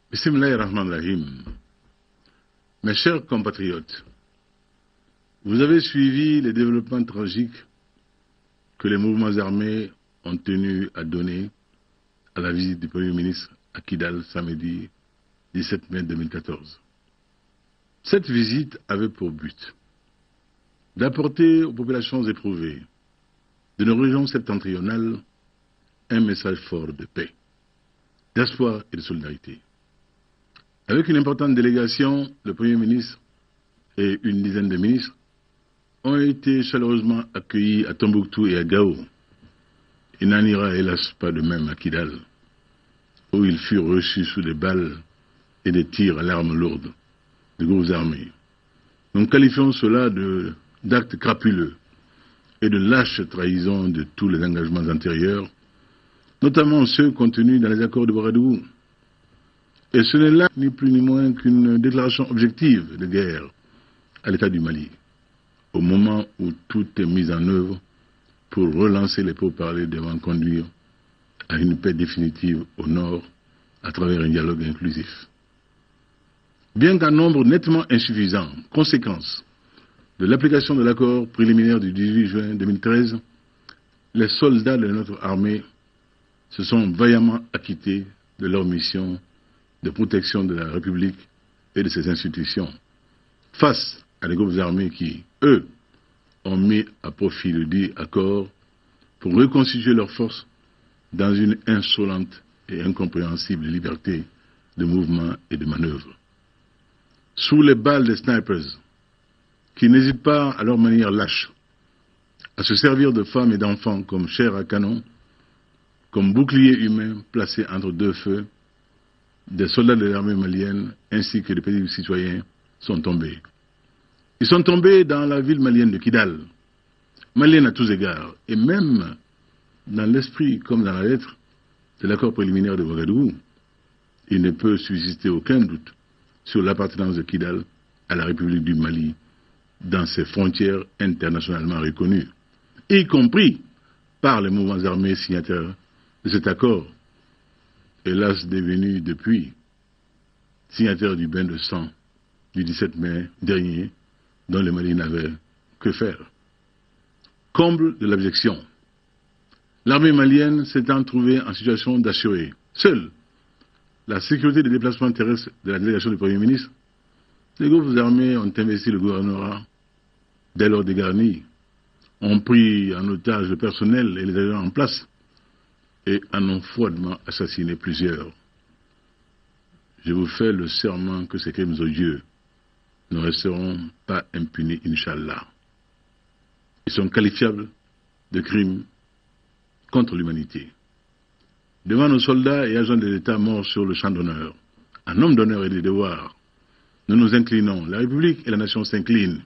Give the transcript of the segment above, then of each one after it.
Bismillahirrahmanirrahim. Mes chers compatriotes, vous avez suivi les développements tragiques que les mouvements armés ont tenu à donner à la visite du Premier ministre à Kidal samedi 17 mai 2014. Cette visite avait pour but d'apporter aux populations éprouvées de nos régions septentrionales un message fort de paix, d'espoir et de solidarité. Avec une importante délégation, le Premier ministre et une dizaine de ministres ont été chaleureusement accueillis à Tombouctou et à Gao. Il n'en ira hélas pas de même à Kidal, où ils furent reçus sous des balles et des tirs à l'arme lourde de groupes armés. Nous qualifions cela d'actes crapuleux et de lâche trahison de tous les engagements antérieurs, notamment ceux contenus dans les accords de Ouagadougou. Et ce n'est là ni plus ni moins qu'une déclaration objective de guerre à l'État du Mali, au moment où tout est mis en œuvre pour relancer les pourparlers devant conduire à une paix définitive au nord à travers un dialogue inclusif. Bien qu'en nombre nettement insuffisant, conséquence de l'application de l'accord préliminaire du 18 juin 2013, les soldats de notre armée se sont vaillamment acquittés de leur mission de protection de la République et de ses institutions, face à des groupes armés qui, eux, ont mis à profit le dit accord pour reconstituer leurs forces dans une insolente et incompréhensible liberté de mouvement et de manœuvre. Sous les balles des snipers, qui n'hésitent pas à leur manière lâche à se servir de femmes et d'enfants comme chair à canon, comme boucliers humains placés entre deux feux, des soldats de l'armée malienne ainsi que des petits citoyens sont tombés. Ils sont tombés dans la ville malienne de Kidal, malienne à tous égards, et même dans l'esprit comme dans la lettre de l'accord préliminaire de Ouagadougou. Il ne peut subsister aucun doute sur l'appartenance de Kidal à la République du Mali dans ses frontières internationalement reconnues, y compris par les mouvements armés signataires de cet accord, hélas devenu depuis signataire du bain de sang du 17 mai dernier, dont le Mali n'avait que faire. Comble de l'abjection, l'armée malienne s'étant trouvée en situation d'assurer seule la sécurité des déplacements terrestres de la délégation du Premier ministre, les groupes armés ont investi le gouvernorat dès lors dégarni, ont pris en otage le personnel et les agents en place et en ont froidement assassiné plusieurs. Je vous fais le serment que ces crimes odieux ne resteront pas impunis, Inch'Allah. Ils sont qualifiables de crimes contre l'humanité. Devant nos soldats et agents de l'État morts sur le champ d'honneur, en homme d'honneur et de devoir, nous nous inclinons. La République et la nation s'inclinent.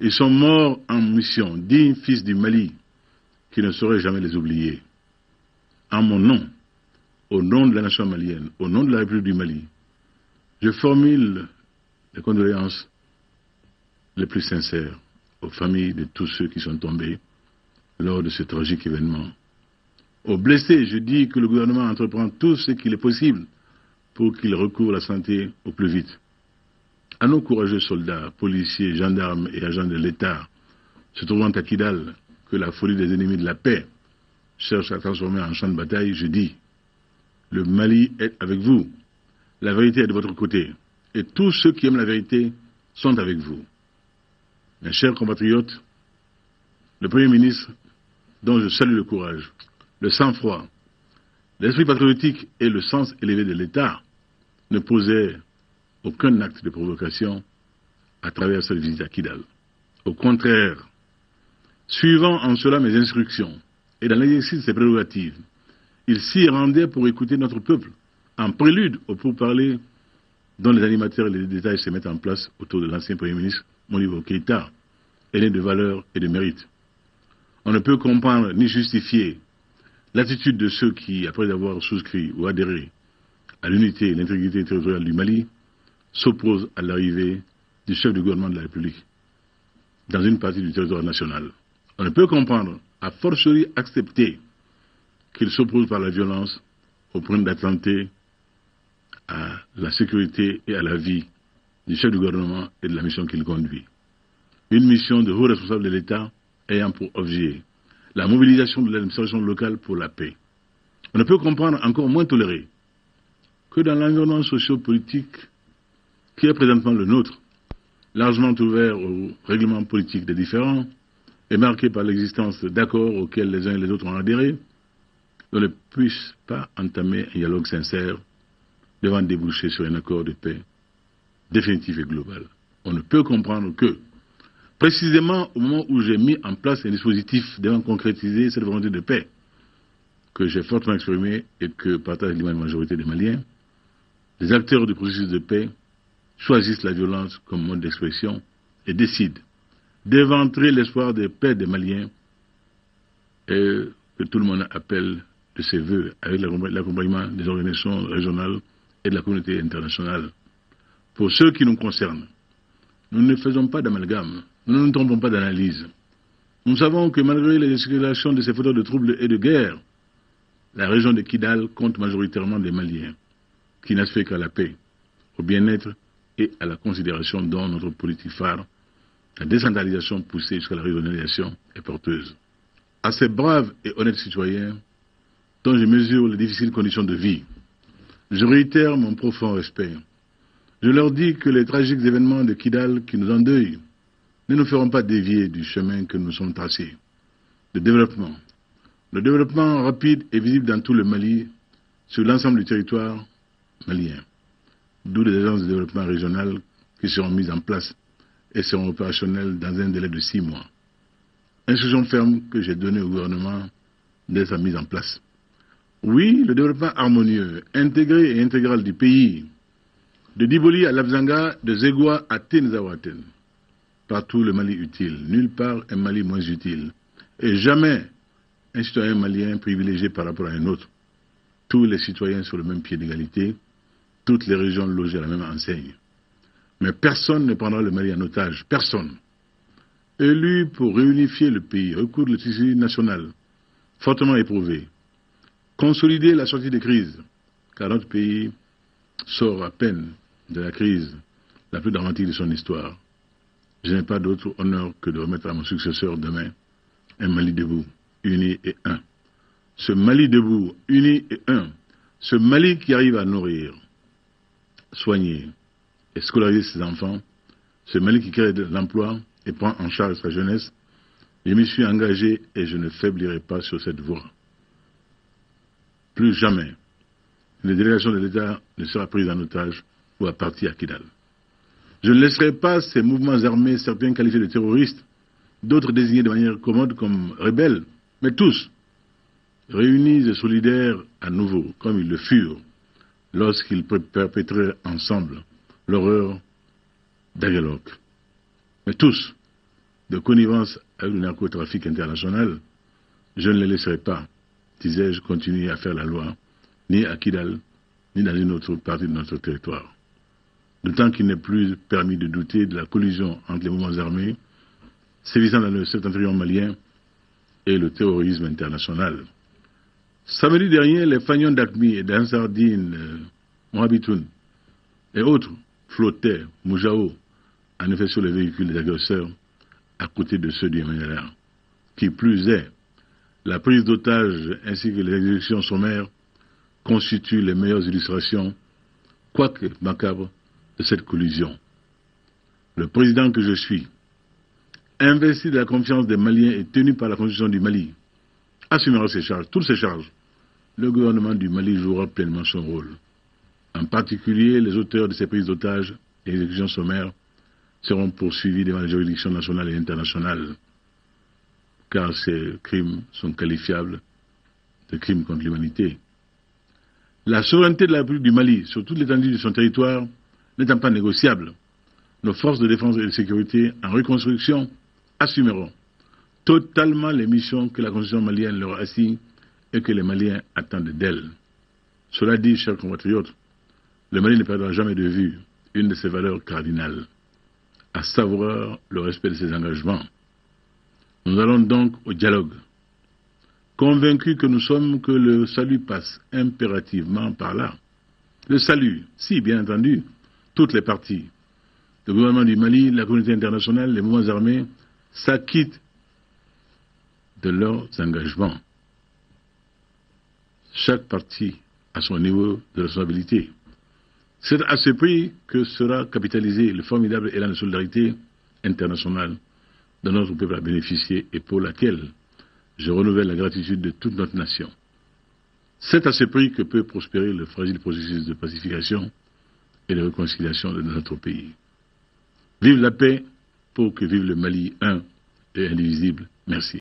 Ils sont morts en mission, dignes fils du Mali, qui ne sauraient jamais les oublier. En mon nom, au nom de la nation malienne, au nom de la République du Mali, je formule les condoléances les plus sincères aux familles de tous ceux qui sont tombés lors de ce tragique événement. Aux blessés, je dis que le gouvernement entreprend tout ce qu'il est possible pour qu'ils recouvrent la santé au plus vite. À nos courageux soldats, policiers, gendarmes et agents de l'État se trouvant à Kidal, que la folie des ennemis de la paix cherche à transformer en champ de bataille, je dis, le Mali est avec vous, la vérité est de votre côté, et tous ceux qui aiment la vérité sont avec vous. Mes chers compatriotes, le Premier ministre, dont je salue le courage, le sang-froid, l'esprit patriotique et le sens élevé de l'État, ne posait aucun acte de provocation à travers cette visite à Kidal. Au contraire, suivant en cela mes instructions et dans l'exercice de ses prérogatives, il s'y rendait pour écouter notre peuple, en prélude au pourparlers dont les animateurs et les détails se mettent en place autour de l'ancien Premier ministre Modibo Keïta, aîné de valeur et de mérite. On ne peut comprendre ni justifier l'attitude de ceux qui, après avoir souscrit ou adhéré à l'unité et l'intégrité territoriale du Mali, s'opposent à l'arrivée du chef du gouvernement de la République dans une partie du territoire national. On ne peut comprendre, a fortiori accepter, qu'il s'oppose par la violence au point d'attenter à la sécurité et à la vie du chef du gouvernement et de la mission qu'il conduit. Une mission de haut responsable de l'État ayant pour objet la mobilisation de l'administration locale pour la paix. On ne peut comprendre, encore moins tolérer, que dans l'environnement socio-politique qui est présentement le nôtre, largement ouvert aux règlements politiques des différends et marqué par l'existence d'accords auxquels les uns et les autres ont adhéré, on ne puisse pas entamer un dialogue sincère devant déboucher sur un accord de paix définitif et global. On ne peut comprendre que, précisément au moment où j'ai mis en place un dispositif devant concrétiser cette volonté de paix, que j'ai fortement exprimé et que partage l'immense majorité des Maliens, les acteurs du processus de paix choisissent la violence comme mode d'expression et décident d'éventrer l'espoir de paix des Maliens et que tout le monde appelle de ses voeux avec l'accompagnement des organisations régionales et de la communauté internationale. Pour ceux qui nous concernent, nous ne faisons pas d'amalgame, nous ne nous trompons pas d'analyse. Nous savons que malgré les gesticulations de ces fauteurs de troubles et de guerre, la région de Kidal compte majoritairement des Maliens qui n'aspirent qu'à la paix, au bien-être et à la considération dont notre politique phare, la décentralisation poussée jusqu'à la régionalisation, est porteuse. À ces braves et honnêtes citoyens, dont je mesure les difficiles conditions de vie, je réitère mon profond respect. Je leur dis que les tragiques événements de Kidal qui nous endeuillent ne nous feront pas dévier du chemin que nous sommes tracés. Le développement rapide et visible dans tout le Mali, sur l'ensemble du territoire malien. D'où les agences de développement régional qui seront mises en place et seront opérationnelles dans un délai de 6 mois. Instruction ferme que j'ai donnée au gouvernement dès sa mise en place. Oui, le développement harmonieux, intégré et intégral du pays, de Diboli à Labzanga, de Zegwa à Tenzawaten. Partout le Mali utile, nulle part un Mali moins utile. Et jamais un citoyen malien privilégié par rapport à un autre. Tous les citoyens sur le même pied d'égalité, toutes les régions logées à la même enseigne. Mais personne ne prendra le Mali en otage, personne. Élu pour réunifier le pays, recoudre le tissu national, fortement éprouvé, consolider la sortie des crises, car notre pays sort à peine de la crise la plus dramatique de son histoire. Je n'ai pas d'autre honneur que de remettre à mon successeur demain un Mali debout, uni et un. Ce Mali debout, uni et un, ce Mali qui arrive à nourrir, soigner et scolariser ses enfants, ce Mali qui crée de l'emploi et prend en charge sa jeunesse, je m'y suis engagé et je ne faiblirai pas sur cette voie. Plus jamais, une délégation de l'État ne sera prise en otage ou à partie à Kidal. Je ne laisserai pas ces mouvements armés, certains qualifiés de terroristes, d'autres désignés de manière commode comme rebelles, mais tous, réunis et solidaires à nouveau, comme ils le furent, lorsqu'ils perpétraient ensemble l'horreur d'Aguelok. Mais tous, de connivence avec le narcotrafic international, je ne les laisserai pas, disais-je, continuer à faire la loi, ni à Kidal, ni dans une autre partie de notre territoire. D'autant qu'il n'est plus permis de douter de la collision entre les mouvements armés sévissant dans le septentrion malien et le terrorisme international. Samedi dernier, les fagnons d'Akmi et d'Ansardine, Mohabitoun et autres flottaient, Moujao, en effet sur les véhicules des agresseurs, à côté de ceux du MNLA. Qui plus est, la prise d'otages ainsi que les exécutions sommaires constituent les meilleures illustrations, quoique macabres, de cette collision. Le président que je suis, investi de la confiance des Maliens et tenu par la Constitution du Mali, assumera ses charges, toutes ses charges. Le gouvernement du Mali jouera pleinement son rôle. En particulier, les auteurs de ces prises d'otages et exécutions sommaires seront poursuivis devant les juridictions nationales et internationales, car ces crimes sont qualifiables de crimes contre l'humanité. La souveraineté de la République du Mali sur toute l'étendue de son territoire n'étant pas négociable, nos forces de défense et de sécurité en reconstruction assumeront totalement les missions que la Constitution malienne leur assigne et que les Maliens attendent d'elle. Cela dit, chers compatriotes, le Mali ne perdra jamais de vue une de ses valeurs cardinales, à savoir le respect de ses engagements. Nous allons donc au dialogue, convaincus que nous sommes que le salut passe impérativement par là. le salut, si bien entendu, toutes les parties, le gouvernement du Mali, la communauté internationale, les mouvements armés, s'acquittent de leurs engagements. Chaque partie à son niveau de responsabilité. C'est à ce prix que sera capitalisé le formidable élan de solidarité internationale dont notre peuple a bénéficié et pour laquelle je renouvelle la gratitude de toute notre nation. C'est à ce prix que peut prospérer le fragile processus de pacification et de réconciliation de notre pays. Vive la paix pour que vive le Mali un et indivisible. Merci.